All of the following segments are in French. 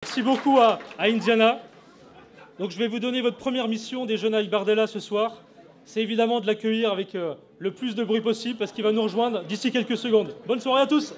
Merci beaucoup à Indiana. Donc je vais vous donner votre première mission des jeunes avec Bardella ce soir. C'est évidemment de l'accueillir avec le plus de bruit possible parce qu'il va nous rejoindre d'ici quelques secondes. Bonne soirée à tous.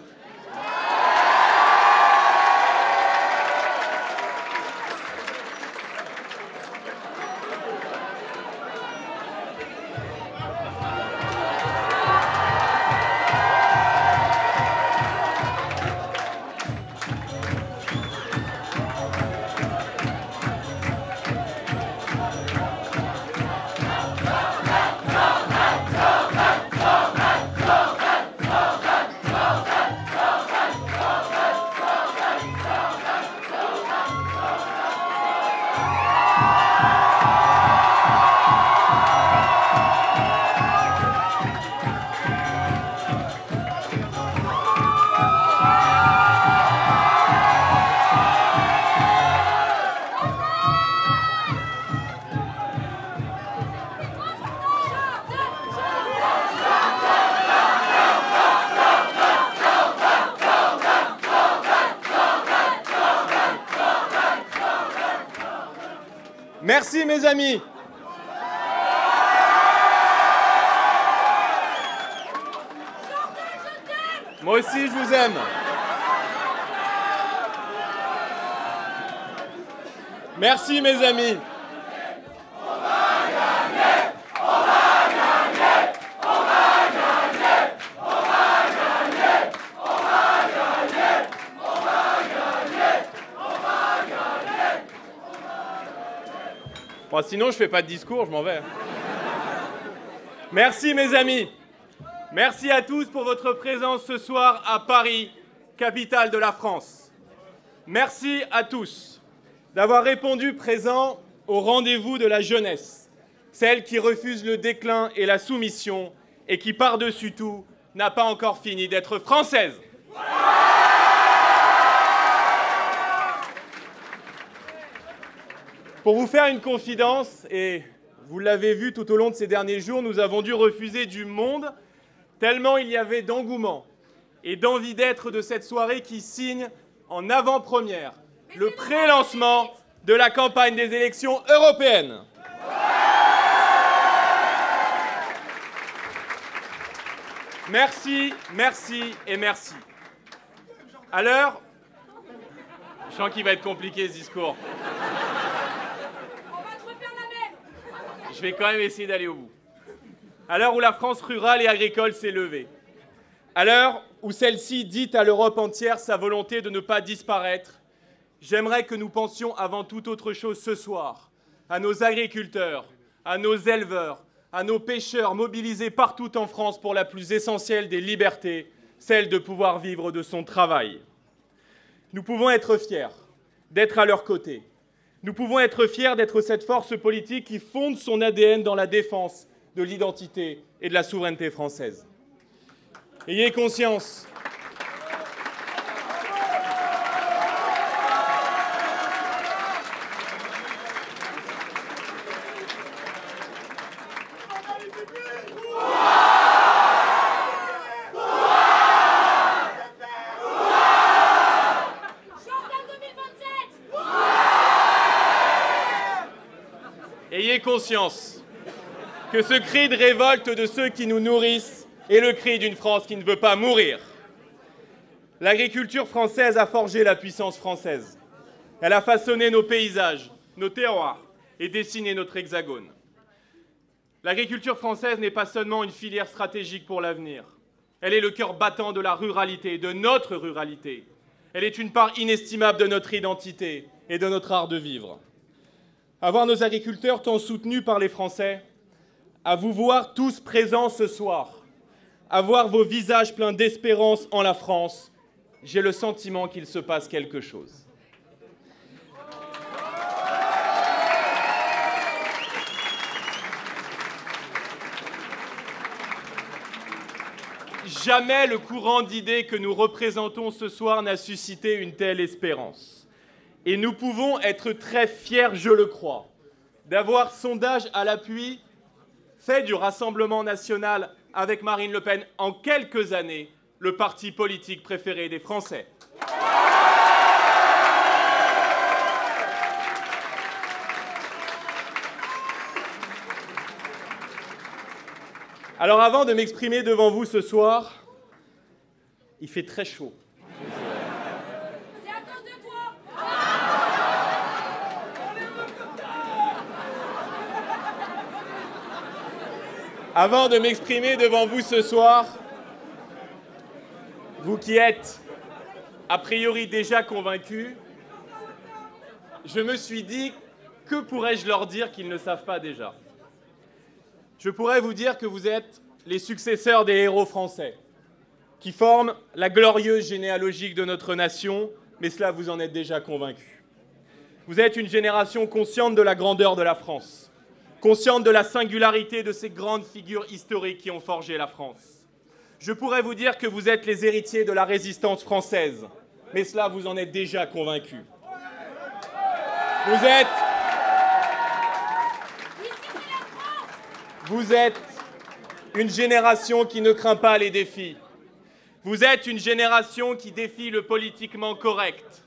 Merci mes amis. Moi aussi je vous aime. Merci mes amis. Bon, sinon, je fais pas de discours, je m'en vais. Merci mes amis. Merci à tous pour votre présence ce soir à Paris, capitale de la France. Merci à tous d'avoir répondu présent au rendez-vous de la jeunesse, celle qui refuse le déclin et la soumission et qui, par-dessus tout, n'a pas encore fini d'être française. Pour vous faire une confidence, et vous l'avez vu tout au long de ces derniers jours, nous avons dû refuser du monde tellement il y avait d'engouement et d'envie d'être de cette soirée qui signe en avant-première le pré-lancement de la campagne des élections européennes. Merci, merci et merci. À l'heure, je sens qu'il va être compliqué ce discours. Je vais quand même essayer d'aller au bout. À l'heure où la France rurale et agricole s'est levée, à l'heure où celle-ci dit à l'Europe entière sa volonté de ne pas disparaître, j'aimerais que nous pensions avant toute autre chose ce soir à nos agriculteurs, à nos éleveurs, à nos pêcheurs mobilisés partout en France pour la plus essentielle des libertés, celle de pouvoir vivre de son travail. Nous pouvons être fiers d'être à leur côté. Nous pouvons être fiers d'être cette force politique qui fonde son ADN dans la défense de l'identité et de la souveraineté française. Ayez conscience. Ayez conscience que ce cri de révolte de ceux qui nous nourrissent est le cri d'une France qui ne veut pas mourir. L'agriculture française a forgé la puissance française. Elle a façonné nos paysages, nos terroirs et dessiné notre hexagone. L'agriculture française n'est pas seulement une filière stratégique pour l'avenir. Elle est le cœur battant de la ruralité, de notre ruralité. Elle est une part inestimable de notre identité et de notre art de vivre. À voir nos agriculteurs tant soutenus par les Français, à vous voir tous présents ce soir, à voir vos visages pleins d'espérance en la France, j'ai le sentiment qu'il se passe quelque chose. Jamais le courant d'idées que nous représentons ce soir n'a suscité une telle espérance. Et nous pouvons être très fiers, je le crois, d'avoir sondage à l'appui fait du Rassemblement national avec Marine Le Pen en quelques années le parti politique préféré des Français. Alors avant de m'exprimer devant vous ce soir, il fait très chaud. C'est à cause de toi. Avant de m'exprimer devant vous ce soir, vous qui êtes a priori déjà convaincus, je me suis dit, que pourrais-je leur dire qu'ils ne savent pas déjà? Je pourrais vous dire que vous êtes les successeurs des héros français, qui forment la glorieuse généalogie de notre nation, mais cela vous en êtes déjà convaincus. Vous êtes une génération consciente de la grandeur de la France, consciente de la singularité de ces grandes figures historiques qui ont forgé la France. Je pourrais vous dire que vous êtes les héritiers de la résistance française, mais cela vous en êtes déjà convaincus. Vous êtes une génération qui ne craint pas les défis. Vous êtes une génération qui défie le politiquement correct,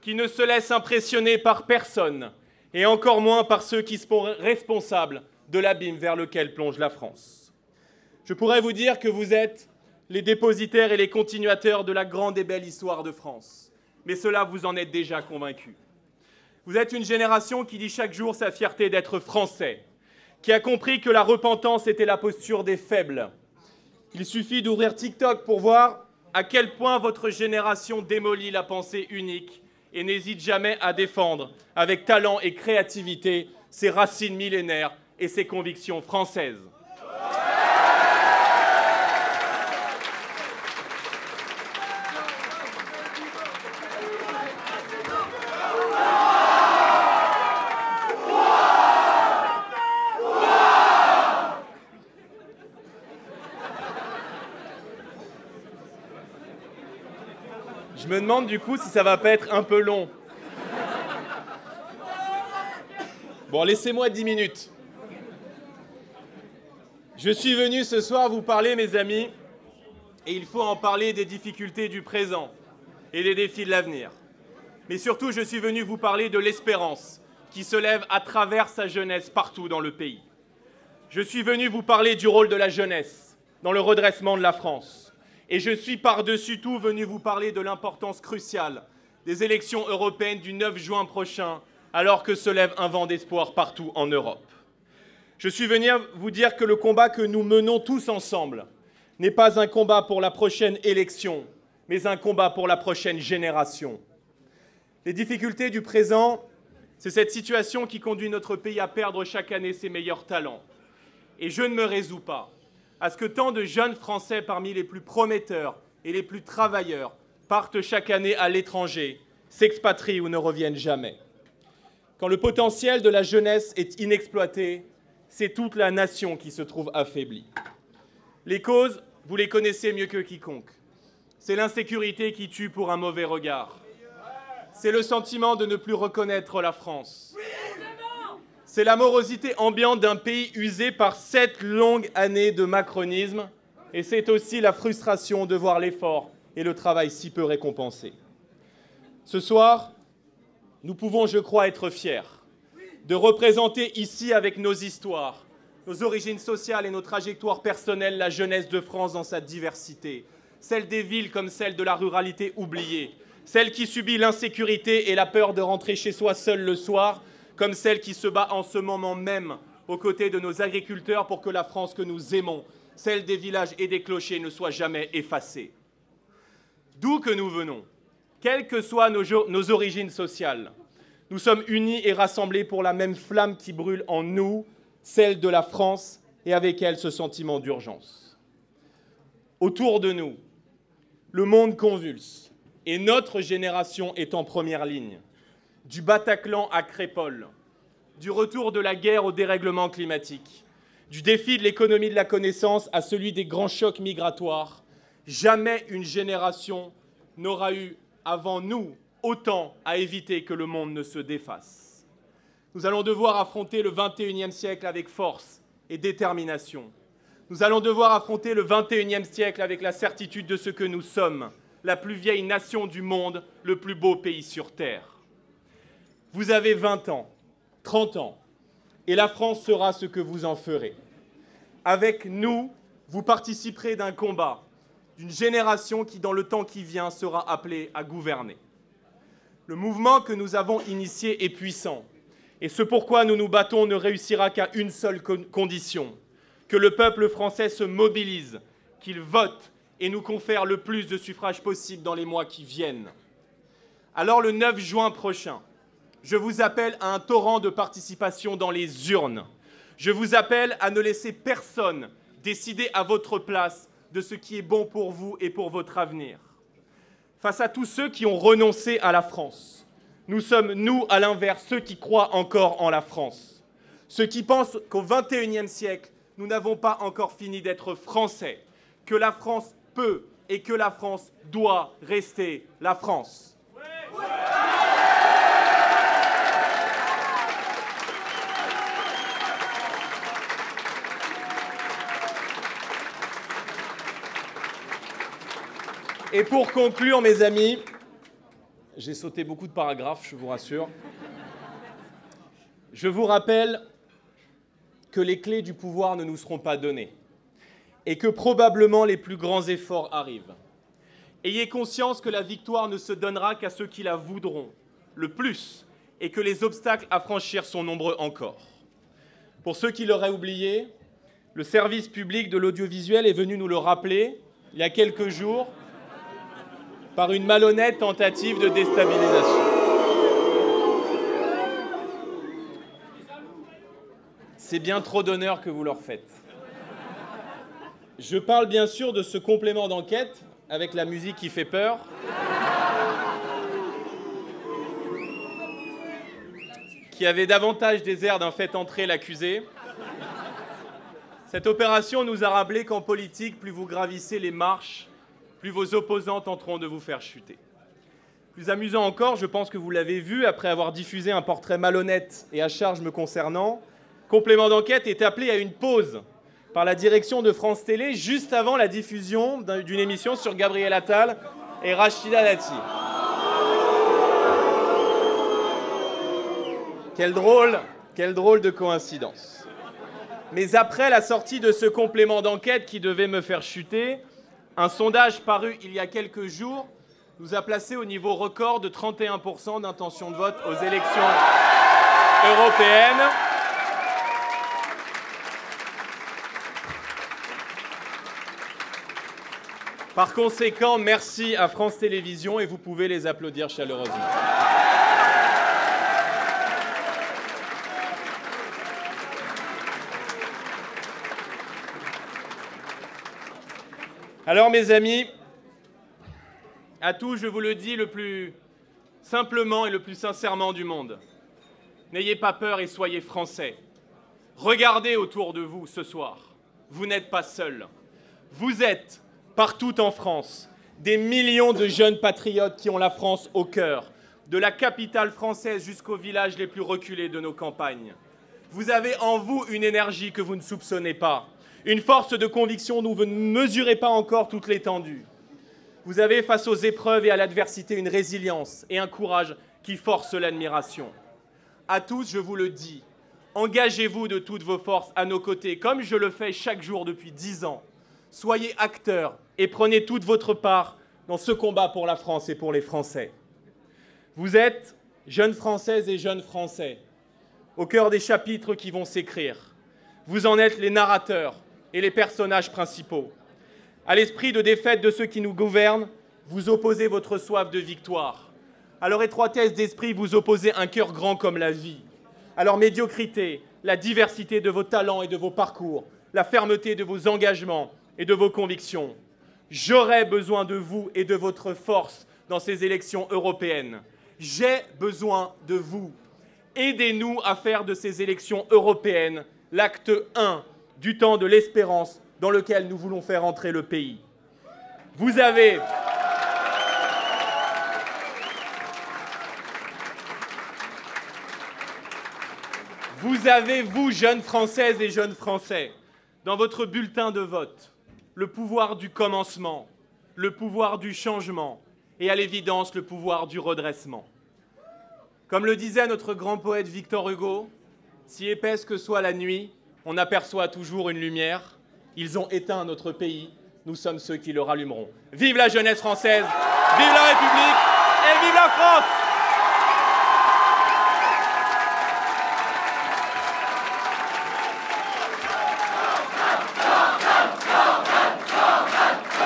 qui ne se laisse impressionner par personne, et encore moins par ceux qui sont responsables de l'abîme vers lequel plonge la France. Je pourrais vous dire que vous êtes les dépositaires et les continuateurs de la grande et belle histoire de France, mais cela vous en êtes déjà convaincus. Vous êtes une génération qui dit chaque jour sa fierté d'être français, qui a compris que la repentance était la posture des faibles. Il suffit d'ouvrir TikTok pour voir à quel point votre génération démolit la pensée unique et n'hésite jamais à défendre, avec talent et créativité, ses racines millénaires et ses convictions françaises. Je me demande du coup si ça va pas être un peu long. Bon, laissez-moi 10 minutes. Je suis venu ce soir vous parler, mes amis, et il faut en parler des difficultés du présent et des défis de l'avenir. Mais surtout, je suis venu vous parler de l'espérance qui se lève à travers sa jeunesse partout dans le pays. Je suis venu vous parler du rôle de la jeunesse dans le redressement de la France. Et je suis par-dessus tout venu vous parler de l'importance cruciale des élections européennes du 9 juin prochain, alors que se lève un vent d'espoir partout en Europe. Je suis venu vous dire que le combat que nous menons tous ensemble n'est pas un combat pour la prochaine élection, mais un combat pour la prochaine génération. Les difficultés du présent, c'est cette situation qui conduit notre pays à perdre chaque année ses meilleurs talents. Et je ne me résous pas à ce que tant de jeunes Français parmi les plus prometteurs et les plus travailleurs partent chaque année à l'étranger, s'expatrient ou ne reviennent jamais. Quand le potentiel de la jeunesse est inexploité, c'est toute la nation qui se trouve affaiblie. Les causes, vous les connaissez mieux que quiconque. C'est l'insécurité qui tue pour un mauvais regard. C'est le sentiment de ne plus reconnaître la France. C'est la morosité ambiante d'un pays usé par 7 longues années de macronisme. Et c'est aussi la frustration de voir l'effort et le travail si peu récompensés. Ce soir, nous pouvons, je crois, être fiers de représenter ici, avec nos histoires, nos origines sociales et nos trajectoires personnelles, la jeunesse de France dans sa diversité, celle des villes comme celle de la ruralité oubliée, celle qui subit l'insécurité et la peur de rentrer chez soi seul le soir, comme celle qui se bat en ce moment même aux côtés de nos agriculteurs pour que la France que nous aimons, celle des villages et des clochers, ne soit jamais effacée. D'où que nous venons, quelles que soient nos origines sociales, nous sommes unis et rassemblés pour la même flamme qui brûle en nous, celle de la France, et avec elle ce sentiment d'urgence. Autour de nous, le monde convulse, et notre génération est en première ligne. Du Bataclan à Crépol, du retour de la guerre au dérèglement climatique, du défi de l'économie de la connaissance à celui des grands chocs migratoires, jamais une génération n'aura eu avant nous autant à éviter que le monde ne se défasse. Nous allons devoir affronter le XXIe siècle avec force et détermination. Nous allons devoir affronter le XXIe siècle avec la certitude de ce que nous sommes, la plus vieille nation du monde, le plus beau pays sur Terre. Vous avez 20 ans, 30 ans, et la France sera ce que vous en ferez. Avec nous, Vous participerez d'un combat, d'une génération qui, dans le temps qui vient, sera appelée à gouverner. Le mouvement que nous avons initié est puissant, et ce pourquoi nous nous battons ne réussira qu'à une seule condition, que le peuple français se mobilise, qu'il vote et nous confère le plus de suffrages possible dans les mois qui viennent. Alors le 9 juin prochain, je vous appelle à un torrent de participation dans les urnes. Je vous appelle à ne laisser personne décider à votre place de ce qui est bon pour vous et pour votre avenir. Face à tous ceux qui ont renoncé à la France, nous sommes, nous, à l'inverse, ceux qui croient encore en la France. Ceux qui pensent qu'au XXIe siècle, nous n'avons pas encore fini d'être français, que la France peut et que la France doit rester la France. Et pour conclure, mes amis, j'ai sauté beaucoup de paragraphes, je vous rassure. Je vous rappelle que les clés du pouvoir ne nous seront pas données et que probablement les plus grands efforts arrivent. Ayez conscience que la victoire ne se donnera qu'à ceux qui la voudront le plus et que les obstacles à franchir sont nombreux encore. Pour ceux qui l'auraient oublié, le service public de l'audiovisuel est venu nous le rappeler il y a quelques jours par une malhonnête tentative de déstabilisation. C'est bien trop d'honneur que vous leur faites. Je parle bien sûr de ce complément d'enquête avec la musique qui fait peur, qui avait davantage des airs d'un fait entrer l'accusé. Cette opération nous a rappelé qu'en politique, plus vous gravissez les marches, plus vos opposants tenteront de vous faire chuter. Plus amusant encore, je pense que vous l'avez vu, après avoir diffusé un portrait malhonnête et à charge me concernant, Complément d'enquête est appelé à une pause par la direction de France Télé juste avant la diffusion d'une émission sur Gabriel Attal et Rachida Dati. Quelle drôle de coïncidence. Mais après la sortie de ce complément d'enquête qui devait me faire chuter, un sondage paru il y a quelques jours nous a placé au niveau record de 31% d'intention de vote aux élections européennes. Par conséquent, merci à France Télévisions et vous pouvez les applaudir chaleureusement. Alors mes amis, à tous je vous le dis le plus simplement et le plus sincèrement du monde, n'ayez pas peur et soyez français. Regardez autour de vous ce soir, vous n'êtes pas seuls. Vous êtes, partout en France, des millions de jeunes patriotes qui ont la France au cœur, de la capitale française jusqu'aux villages les plus reculés de nos campagnes. Vous avez en vous une énergie que vous ne soupçonnez pas. Une force de conviction dont vous ne mesurez pas encore toute l'étendue. Vous avez face aux épreuves et à l'adversité une résilience et un courage qui forcent l'admiration. À tous, je vous le dis, engagez-vous de toutes vos forces à nos côtés, comme je le fais chaque jour depuis 10 ans. Soyez acteurs et prenez toute votre part dans ce combat pour la France et pour les Français. Vous êtes, jeunes Françaises et jeunes Français, au cœur des chapitres qui vont s'écrire. Vous en êtes les narrateurs et les personnages principaux. À l'esprit de défaite de ceux qui nous gouvernent, vous opposez votre soif de victoire. À leur étroitesse d'esprit, vous opposez un cœur grand comme la vie. À leur médiocrité, la diversité de vos talents et de vos parcours, la fermeté de vos engagements et de vos convictions. J'aurai besoin de vous et de votre force dans ces élections européennes. J'ai besoin de vous. Aidez-nous à faire de ces élections européennes l'acte 1 du temps de l'espérance dans lequel nous voulons faire entrer le pays. Vous avez vous, jeunes Françaises et jeunes Français, dans votre bulletin de vote, le pouvoir du commencement, le pouvoir du changement et à l'évidence le pouvoir du redressement. Comme le disait notre grand poète Victor Hugo, si épaisse que soit la nuit, on aperçoit toujours une lumière. Ils ont éteint notre pays. Nous sommes ceux qui le rallumeront. Vive la jeunesse française, vive la République et vive la France!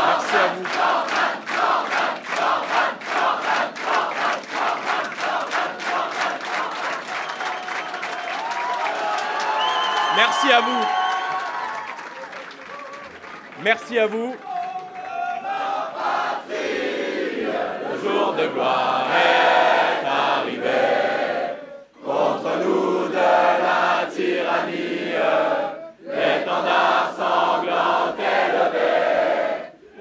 Merci à vous. Merci à vous. Merci à vous. Le jour de gloire est arrivé. Contre nous de la tyrannie, l'étendard sanglant est levé.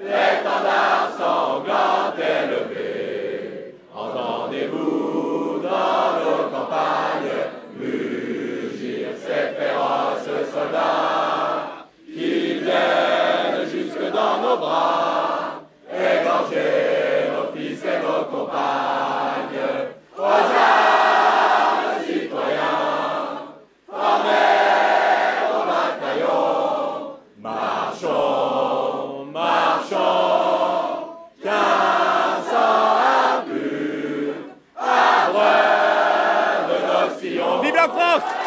L'étendard sanglant est levé. Entendez-vous dans nos campagnes mugir ces féroces soldats qui viennent jusque dans nos bras, égorger nos fils et nos compagnes. Aux armes, citoyens, formés au bataillon, marchons, marchons, qu'un sang impur abreuve nos sillons. Vive la France!